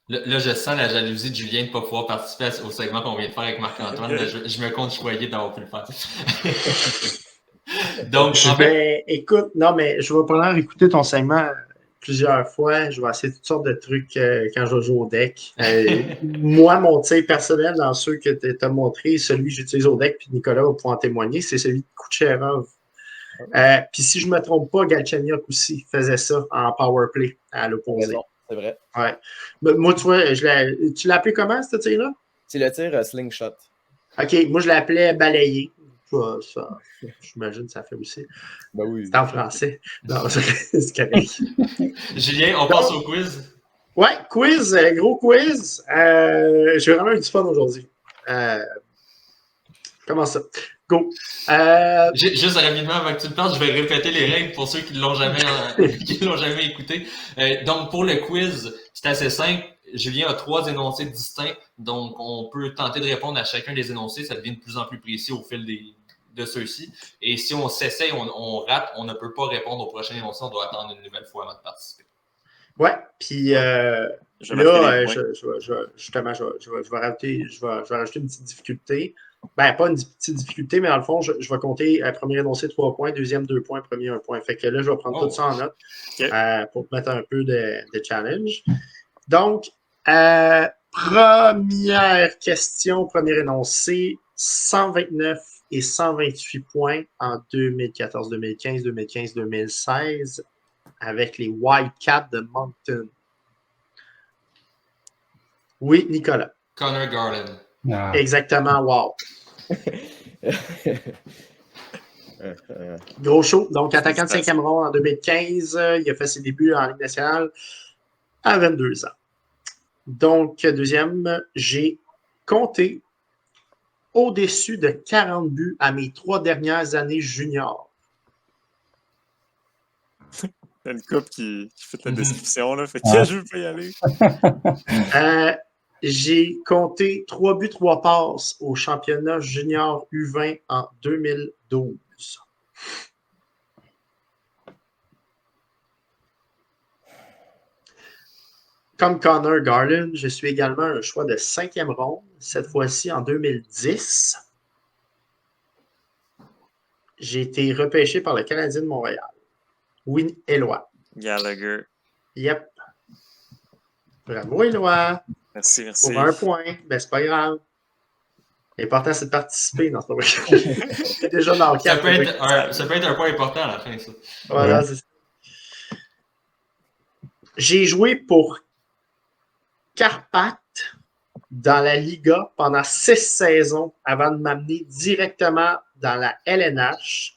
Là, je sens la jalousie de Julien de ne pas pouvoir participer au segment qu'on vient de faire avec Marc-Antoine. Je me compte choyer d'avoir pu le faire. Donc, écoute, non, mais je vais probablement écouter ton segment plusieurs fois. Je vais essayer toutes sortes de trucs quand je joue au deck. Moi, mon tir personnel, dans ceux que tu as montré, celui que j'utilise au deck, puis Nicolas va pouvoir en témoigner, c'est celui de Kucherov. Puis si je ne me trompe pas, Galchenyuk aussi faisait ça en powerplay à l'opposé. C'est vrai. Ouais. Moi, tu vois, tu l'as appelé comment, ce tir-là? C'est le tir slingshot. OK, moi, je l'appelais balayer. Ça, j'imagine que ça fait aussi. Ben oui. C'est en français. Non, c'est correct. Julien, on passe au quiz? Ouais, quiz, gros quiz. J'ai vraiment eu du fun aujourd'hui. Comment ça? Go. Juste rapidement, avant que tu le parles, je vais répéter les règles pour ceux qui ne l'ont jamais, jamais écouté. Donc, pour le quiz, c'est assez simple. Julien a 3 énoncés distincts, donc on peut tenter de répondre à chacun des énoncés. Ça devient de plus en plus précis au fil de ceux-ci. Et si on s'essaye, on rate, on ne peut pas répondre au prochain énoncé, on doit attendre une nouvelle fois avant de participer. Ouais, puis là, justement, je vais rajouter une petite difficulté. Ben, pas une petite difficulté, mais dans le fond, je vais compter premier énoncé 3 points, deuxième 2 points, premier 1 point. Fait que là, je vais prendre tout ça en note pour te mettre un peu de challenge. Donc, première question, premier énoncé, 129 et 128 points en 2014, 2015, 2015, 2016 avec les Wildcats de Moncton. Oui, Nicolas. Connor Garland. Ah. Exactement, wow. Gros show. Donc, attaquant de 5e ronde en 2015. Il a fait ses débuts en Ligue nationale à 22 ans. Donc, deuxième, j'ai compté au-dessus de 40 buts à mes 3 dernières années juniors. Il y a une couple qui fait la description, là. Fait que je veux pas y aller. J'ai compté 3 buts, 3 passes au championnat junior U20 en 2012. Comme Connor Garland, je suis également un choix de 5e ronde, cette fois-ci en 2010. J'ai été repêché par le Canadien de Montréal. Win Éloi. Gallagher. Yep. Bravo, Éloi. Merci. Pour 1 point. Ben, c'est pas grave. L'important, c'est de participer dans ce programme. C'est déjà dans le cadre. Ça peut être un point important à la fin, ça. Voilà, c'est ça. J'ai joué pour Carpat dans la Liga pendant 6 saisons avant de m'amener directement dans la LNH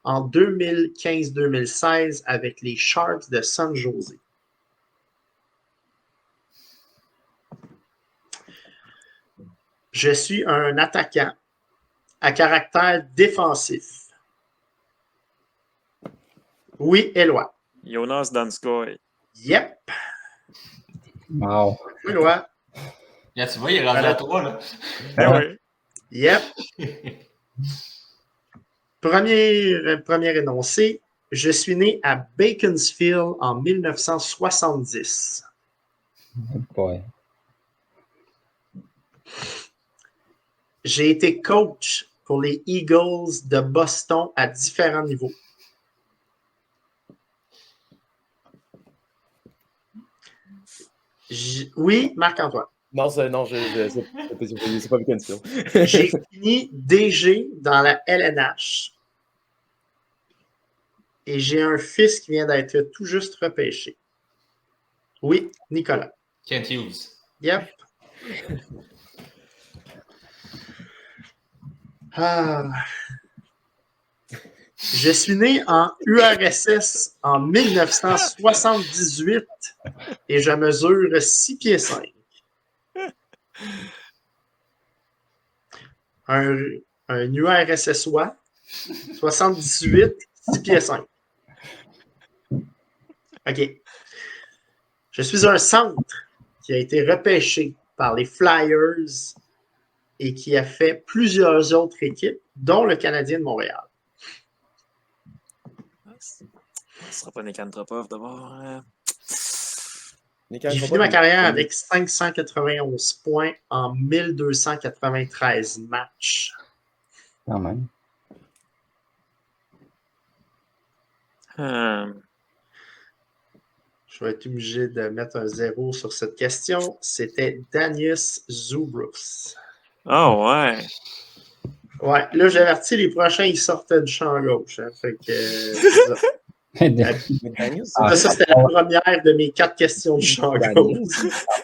en 2015-2016 avec les Sharks de San Jose. Je suis un attaquant à caractère défensif. Oui, Éloi. Jonas Danskoy. Yep. Wow. Éloi. Là, tu vois, il est rendu à 3, là. Oui. Yep. Premier énoncé. Je suis né à Beaconsfield en 1970. Boy. J'ai été coach pour les Eagles de Boston à différents niveaux. Oui, Marc-Antoine. Non, c'est pas Beaconsfield. J'ai fini DG dans la LNH. Et j'ai un fils qui vient d'être tout juste repêché. Oui, Nicolas. Kent Hughes. Yep. Je suis né en URSS en 1978 et je mesure 6 pieds 5. Un URSSois, 78, 6 pieds 5. OK. Je suis un centre qui a été repêché par les Flyers et qui a fait plusieurs autres équipes, dont le Canadien de Montréal. Ce ne sera pas Nick Antropov d'abord. J'ai fini ma carrière avec 591 points en 1293 matchs. Quand même. Je vais être obligé de mettre un 0 sur cette question. C'était Danis Zubrus. Oh, ouais. Ouais, là, j'avertis, les prochains, ils sortent du champ gauche. Hein, fait que, c'est ça. Ah, Ça, c'était la première de mes 4 questions du champ gauche.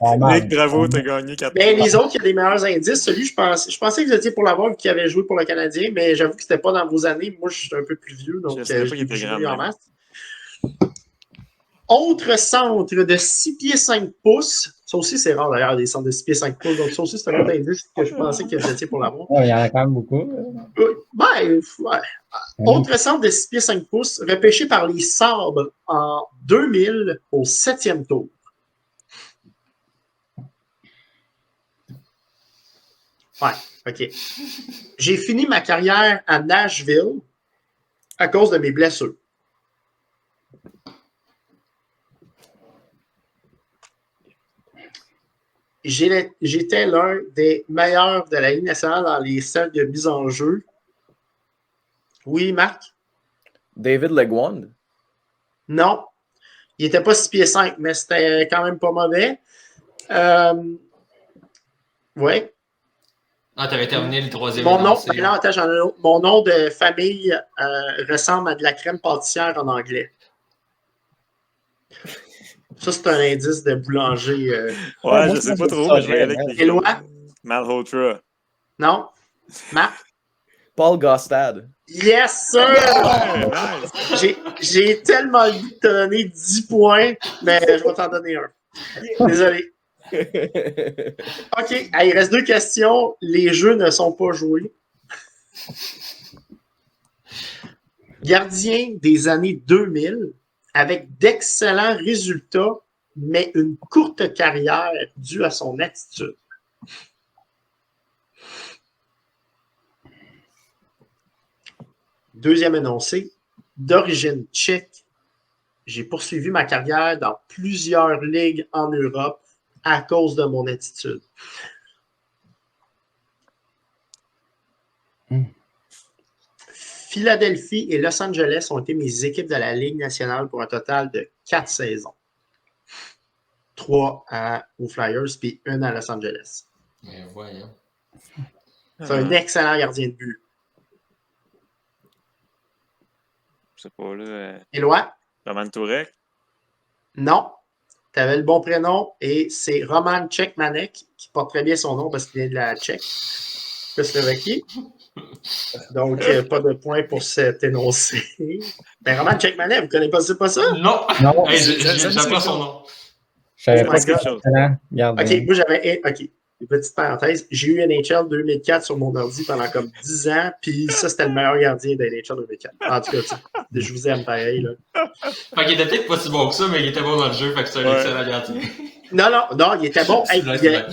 Nick, bravo, t'as gagné 4 Ben, les autres, il y a des meilleurs indices. Celui, je pensais que vous étiez pour l'avoir vu qu'il avait joué pour le Canadien, mais j'avoue que c'était pas dans vos années. Moi, je suis un peu plus vieux, donc Je savais pas je qu'il était l'ai grand, joué en même. masse. Autre centre de 6 pieds 5 pouces. Ça aussi, c'est rare d'ailleurs, des centres de 6 pieds 5 pouces. Donc, ça aussi, c'est un autre indice que je pensais que vous étiez pour l'avoir. il y en a quand même beaucoup. Ouais. Autre centre de 6 pieds 5 pouces, repêché par les Sabres en 2000 au 7e tour. Ouais, OK. J'ai fini ma carrière à Nashville à cause de mes blessures. J'étais l'un des meilleurs de la Ligue nationale dans les salles de mise en jeu. Oui, Marc? David Legwand. Non. Il n'était pas 6 pieds 5, mais c'était quand même pas mauvais. Oui. Ah, t'avais terminé le troisième Mon nom, énoncé. là, attends, j'en ai un autre. Mon nom de famille ressemble à de la crème pâtissière en anglais. Ça, c'est un indice de boulanger. Ouais, je sais pas trop, mais je vais y aller avec les Éloi? Malhotra. Non? Marc? Paul Gostad. Yes, sir! Ouais, nice. J'ai tellement envie de te donner 10 points, mais je vais t'en donner un. Désolé. OK, il reste 2 questions. Les jeux ne sont pas joués. Gardien des années 2000, avec d'excellents résultats, mais une courte carrière due à son attitude. Deuxième énoncé, d'origine tchèque, j'ai poursuivi ma carrière dans plusieurs ligues en Europe à cause de mon attitude. Philadelphie et Los Angeles ont été mes équipes de la Ligue nationale pour un total de 4 saisons. 3 aux Flyers, puis 1 à Los Angeles. Mais voyons. C'est un excellent gardien de but. Je sais pas, là. Éloi? Roman Tourek. Non. Tu avais le bon prénom et c'est Roman Cechmanek qui porte très bien son nom parce qu'il vient de la Tchèque. Tchécoslovaquie. Donc, pas de point pour cet énoncé. Ben, Roman Cechmanek, vous ne connaissez pas ça? Non! Non. Hey, Ça me j'apprends dit son nom. Je savais Ça pas me dit que quelque c'était chose. excellent. Regarde. OK, moi, j'avais... OK, une petite parenthèse. J'ai eu NHL 2004 sur mon ordi pendant comme 10 ans, puis ça, c'était le meilleur gardien de NHL 2004. En tout cas, je vous aime pareil, là. Fait qu'il était peut-être pas si bon que ça, mais il était bon dans le jeu, fait que c'est un excellent gardien. Non, il était bon. Hey, C'est vrai, il y a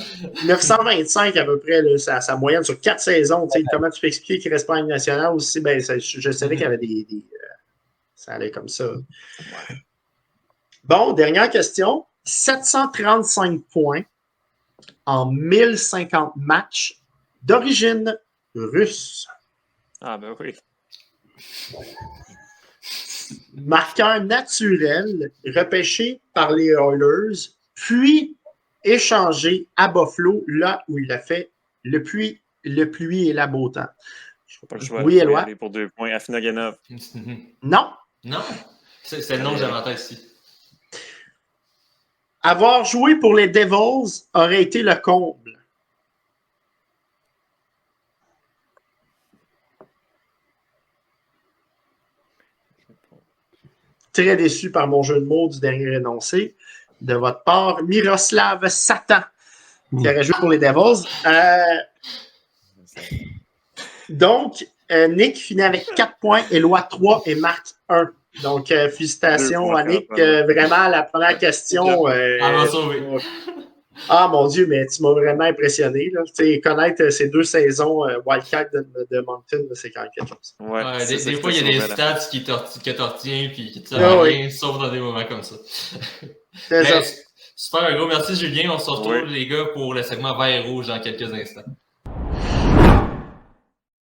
925 à peu près, là, sa moyenne sur 4 saisons. Comment tu peux expliquer qu'il ne reste pas en Ligue nationale aussi? Ben, je savais qu'il y avait des ça allait comme ça. Bon, dernière question. 735 points en 1050 matchs d'origine russe. Ah, ben oui. Marqueur naturel, repêché par les Oilers, puis échangé à Buffalo, là où il a fait le pluie et la beau temps. Je pas le choix. Oui, Je vais y Éloi? aller pour 2 points. Afinogenov. Non. Non? C'est le nom que j'avais en tête ici. Avoir joué pour les Devils aurait été le comble. Très déçu par mon jeu de mots du dernier énoncé. De votre part, Miroslav Satan, qui aurait joué pour les Devils. Donc, Nick finit avec 4 points, Éloi 3 et Marc 1. Donc, félicitations à Nick. Vraiment, la première question. Elle m'a sauvé. Ah, mon Dieu, mais tu m'as vraiment impressionné. Là. Connaître ces 2 saisons Wildcat de Moncton, c'est quand même quelque chose. Ouais, des fois, il y a des stats que t'en retiens puis qui te servent Ah, à rien, sauf dans des moments comme ça. C'est ça. Super, un gros merci Julien. On se retrouve Oui. les gars pour le segment vert et rouge dans quelques instants.